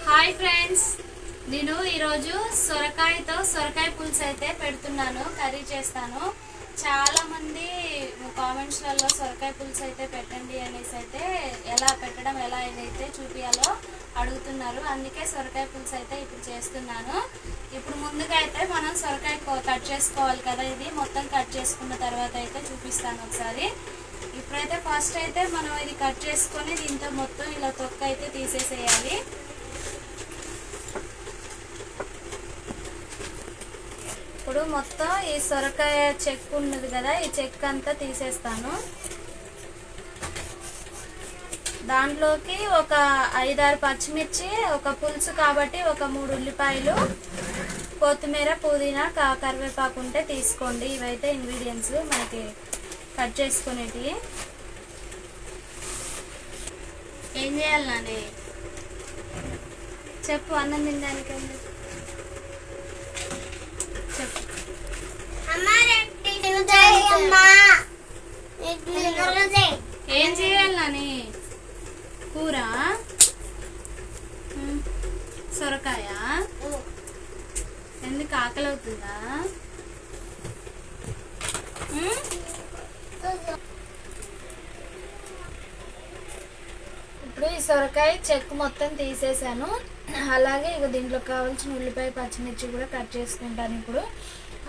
Hi friends, నేను ఈరోజు సొరకాయ పులుసు అయితే పెడుతున్నాను. కర్రీ చేస్తాను. చాలామంది కామెంట్స్లలో సొరకాయ పులుసు అయితే పెట్టండి అనేసి అయితే ఎలా అయితే చూపించాలో అడుగుతున్నారు. అందుకే సొరకాయ పులుసు అయితే ఇప్పుడు చేస్తున్నాను. ఇప్పుడు ముందుగా అయితే మనం సొరకాయ కట్ చేసుకోవాలి కదా. ఇది మొత్తం కట్ చేసుకున్న తర్వాత అయితే చూపిస్తాను ఒకసారి. ఇప్పుడైతే ఫస్ట్ అయితే మనం ఇది కట్ చేసుకొని దీంతో మొత్తం ఇలా తొక్క అయితే తీసేసేయాలి. ఇప్పుడు మొత్తం ఈ సొరకాయ చెక్కు ఉన్నది కదా, ఈ చెక్కు అంతా తీసేస్తాను. దాంట్లోకి ఒక 5-6 పచ్చిమిర్చి, ఒక పులుసు కాబట్టి ఒక 3 ఉల్లిపాయలు, కొత్తిమీర, పుదీనా, కరివేపాకు ఉంటే తీసుకోండి. ఇవైతే ఇంగ్రీడియంట్స్ మనకి కట్ చేసుకునేటివి. ఏం చేయాలి నాని చెప్పు. అన్నం తినడానికి చెప్పు. ఏం చేయాలి నాని? కూర సొరకాయ. ఎందుకు ఆకలి అవుతుందా? ఇప్పుడు ఈ సొరకాయ చెక్కు మొత్తం తీసేసాను. అలాగే ఇక దీంట్లో కావాల్సిన ఉల్లిపాయ, పచ్చిమిర్చి కూడా కట్ చేసుకుంటాను ఇప్పుడు.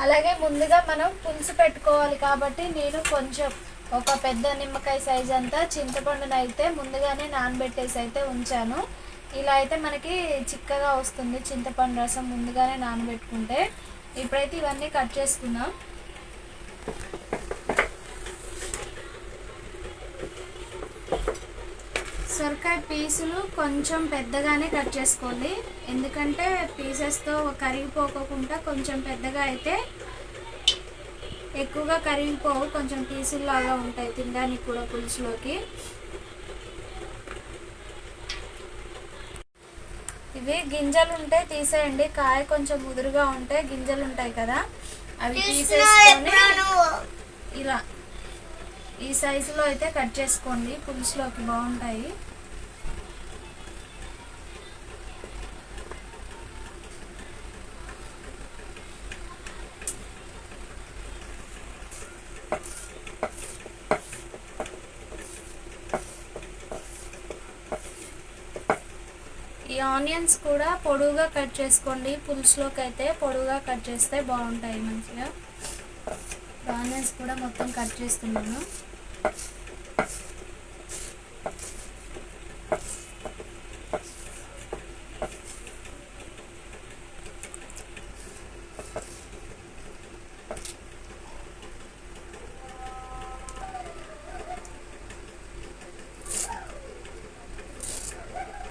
అలాగే ముందుగా మనం పులుసు పెట్టుకోవాలి కాబట్టి నేను కొంచెం ఒక పెద్ద నిమ్మకాయ సైజ్ అంతా చింతపండును అయితే ముందుగానే నానబెట్టేసి అయితే ఉంచాను. ఇలా అయితే మనకి చిక్కగా వస్తుంది చింతపండు రసం ముందుగానే నానబెట్టుకుంటే. ఇప్పుడైతే ఇవన్నీ కట్ చేసుకుందాం. సొరకాయ పీసులు కొంచెం పెద్దగానే కట్ చేసుకోండి, ఎందుకంటే పీసెస్తో కరిగిపోకుండా కొంచెం పెద్దగా అయితే ఎక్కువగా కరిగిపోవు, కొంచెం పీసుల్లాగా ఉంటాయి తినడానికి కూడా పులుసులోకి. ఇవి గింజలు ఉంటే తీసేయండి, కాయ కొంచెం ముదురుగా ఉంటే గింజలు ఉంటాయి కదా, అవి తీసేసుకొని ఇలా ఈ సైజులో అయితే కట్ చేసుకోండి, పులుసులోకి బాగుంటాయి. ఈ ఆనియన్స్ కూడా పొడువుగా కట్ చేసుకోండి, పులుసులోకి అయితే పొడువుగా కట్ చేస్తే బాగుంటాయి మంచిగా. ఆనియన్స్ కూడా మొత్తం కట్ చేస్తున్నాను.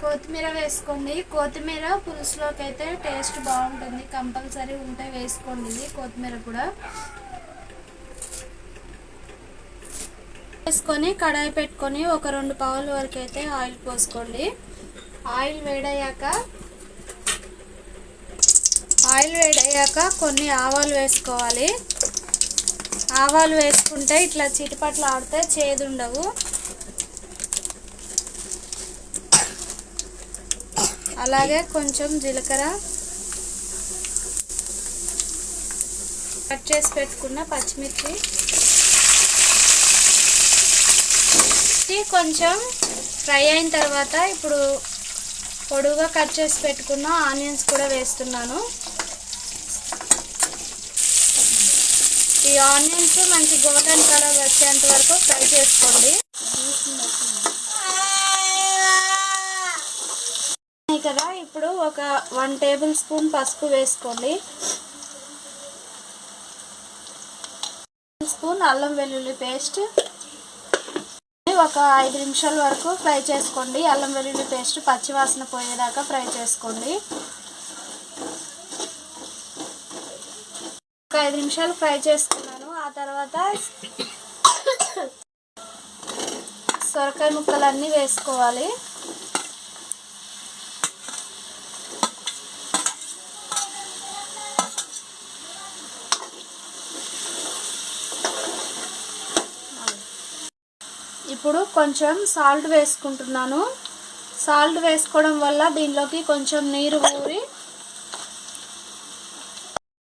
కొత్తిమీర వేసుకోండి. కొత్తిమీర పులుసులోకి అయితే టేస్ట్ బాగుంటుంది, కంపల్సరీ ఉంటే వేసుకోండి. ఇది కొత్తిమీర కూడా వేసుకొని కడాయి పెట్టుకొని ఒక 2 పావుల వరకు అయితే ఆయిల్ పోసుకోండి. ఆయిల్ వేడయ్యాక కొన్ని ఆవాలు వేసుకోవాలి. ఆవాలు వేసుకుంటే ఇట్లా చిటిపట్లు ఆడితే చేదు ఉండవు. అలాగే కొంచెం జీలకర్ర, కట్ చేసి పెట్టుకున్న పచ్చిమిర్చి కొంచెం ఫ్రై అయిన తర్వాత ఇప్పుడు పొడువుగా కట్ చేసి పెట్టుకున్న ఆనియన్స్ కూడా వేస్తున్నాను. ఈ ఆనియన్స్ మంచి గోల్డెన్ కలర్ వచ్చేంత వరకు ఫ్రై చేసుకోండి కదా. ఇప్పుడు ఒక 1 టేబుల్ స్పూన్ పసుపు వేసుకోండి. 1 స్పూన్ అల్లం వెల్లుల్లి పేస్ట్, ఒక 5 నిమిషాల వరకు ఫ్రై చేసుకోండి. అల్లం వెల్లుల్లి పేస్ట్ పచ్చివాసన పోయేదాకా ఫ్రై చేసుకోండి. ఒక 5 నిమిషాలు ఫ్రై చేసుకున్నాను. ఆ తర్వాత సొరకాయ ముక్కలన్నీ వేసుకోవాలి. ఇప్పుడు కొంచెం సాల్ట్ వేసుకుంటున్నాను. సాల్ట్ వేసుకోవడం వల్ల దీనిలోకి కొంచెం నీరు ఊరి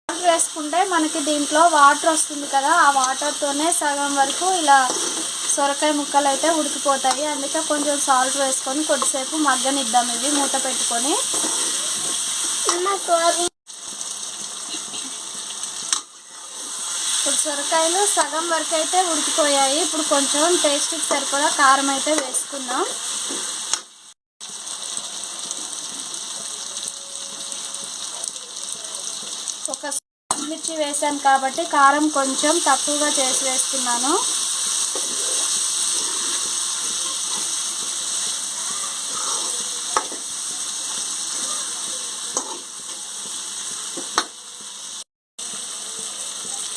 సాల్ట్ వేసుకుంటే మనకి దీంట్లో వాటర్ వస్తుంది కదా, ఆ వాటర్తోనే సగం వరకు ఇలా సొరకాయ ముక్కలు అయితే ఉడికిపోతాయి. అందుకే కొంచెం సాల్ట్ వేసుకొని కొద్దిసేపు మగ్గనిద్దాం ఇవి మూత పెట్టుకొని. ఇప్పుడు సొరకాయలు సగం వరకు అయితే ఉడికిపోయాయి. ఇప్పుడు కొంచెం టేస్ట్కి సరిపడా కారం అయితే వేసుకుందాం. ఒక మిర్చి వేసాను కాబట్టి కారం కొంచెం తక్కువగా చేసి వేస్తున్నాను.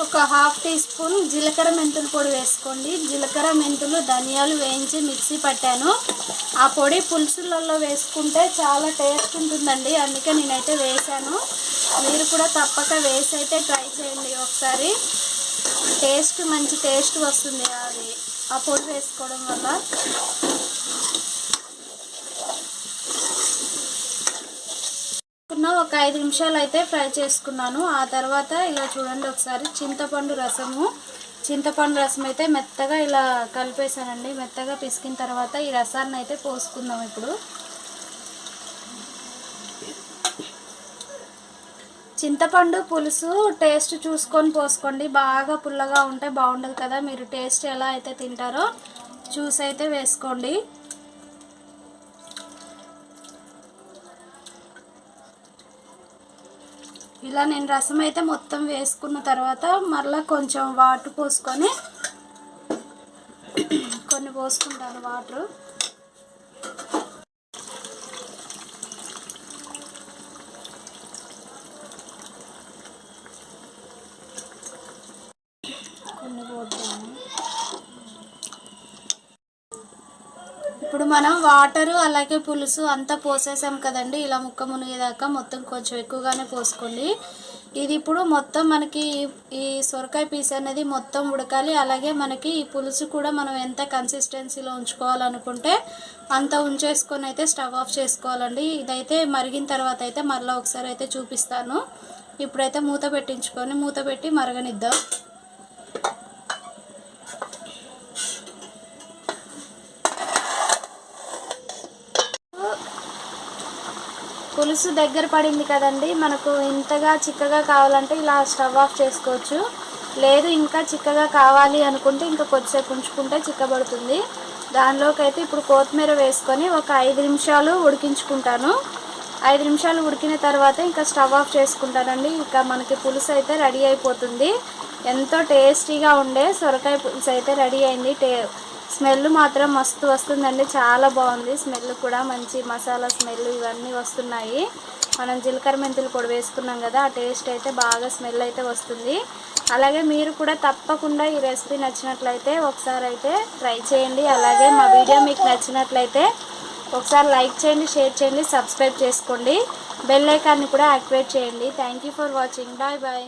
ఒక హాఫ్ టీ స్పూన్ జీలకర్ర మెంతుల పొడి వేసుకోండి. జీలకర్ర మెంతులు ధనియాలు వేయించి మిక్సీ పట్టాను. ఆ పొడి పులుసులలో వేసుకుంటే చాలా టేస్ట్ ఉంటుందండి, అందుకే నేనైతే వేసాను. మీరు కూడా తప్పక వేసి అయితే ట్రై చేయండి ఒకసారి. మంచి టేస్ట్ వస్తుంది అది ఆ పొడి వేసుకోవడం వల్ల. ఒక 5 నిమిషాలు అయితే ఫ్రై చేసుకున్నాను. ఆ తర్వాత ఇలా చూడండి ఒకసారి చింతపండు రసం అయితే మెత్తగా ఇలా కలిపేసానండి. మెత్తగా పిసికిన తర్వాత ఈ రసాన్ని అయితే పోసుకుందాం. ఇప్పుడు చింతపండు పులుసు టేస్ట్ చూసుకొని పోసుకోండి. బాగా పుల్లగా ఉంటే బాగుండదు కదా, మీరు టేస్ట్ ఎలా అయితే తింటారో చూసి అయితే వేసుకోండి. ఇలా నేను రసం అయితే మొత్తం వేసుకున్న తర్వాత మరలా కొంచెం వాటర్ పోసుకొని కొన్ని పోసుకుంటాను వాటర్. కొన్ని పోద్దాము. ఇప్పుడు మనం వాటరు అలాగే పులుసు అంతా పోసేసాం కదండి. ఇలా ముక్క మునిగేదాకా మొత్తం కొంచెం ఎక్కువగానే పోసుకోండి. ఇది ఇప్పుడు మొత్తం మనకి ఈ సొరకాయ పీస్ అనేది మొత్తం ఉడకాలి. అలాగే మనకి ఈ పులుసు కూడా మనం ఎంత కన్సిస్టెన్సీలో ఉంచుకోవాలనుకుంటే అంత ఉంచేసుకొని అయితే స్టవ్ ఆఫ్ చేసుకోవాలండి. ఇదైతే మరిగిన తర్వాత అయితే మరలా ఒకసారి అయితే చూపిస్తాను. ఇప్పుడైతే మూత పెట్టి మరగనిద్దాం. పులుసు దగ్గర పడింది కదండి. మనకు ఇంతగా చిక్కగా కావాలంటే ఇలా స్టవ్ ఆఫ్ చేసుకోవచ్చు. లేదు ఇంకా చిక్కగా కావాలి అనుకుంటే ఇంకా కొద్దిసేపు ఉంచుకుంటే చిక్కబడుతుంది. దానిలోకి అయితే ఇప్పుడు కొత్తిమీర వేసుకొని ఒక 5 నిమిషాలు ఉడికించుకుంటాను. 5 నిమిషాలు ఉడికిన తర్వాత ఇంకా స్టవ్ ఆఫ్ చేసుకుంటానండి. ఇంకా మనకి పులుసు అయితే రెడీ అయిపోతుంది. ఎంతో టేస్టీగా ఉండే సొరకాయ పులుసు అయితే రెడీ అయింది. స్మెల్ మాత్రం మస్తు వస్తుందండి, చాలా బాగుంది. స్మెల్ కూడా మంచి మసాలా స్మెల్ ఇవన్నీ వస్తున్నాయి. మనం జీలకర్ర మెంతులు పొడి వేసుకున్నాం కదా, ఆ టేస్ట్ అయితే బాగా స్మెల్ అయితే వస్తుంది. అలాగే మీరు కూడా తప్పకుండా ఈ రెసిపీ నచ్చినట్లయితే ఒకసారి అయితే ట్రై చేయండి. అలాగే మా వీడియో మీకు నచ్చినట్లయితే ఒకసారి లైక్ చేయండి, షేర్ చేయండి, సబ్స్క్రైబ్ చేసుకోండి, బెల్ ఐకాన్ని కూడా యాక్టివేట్ చేయండి. Thank you for watching. Bye bye.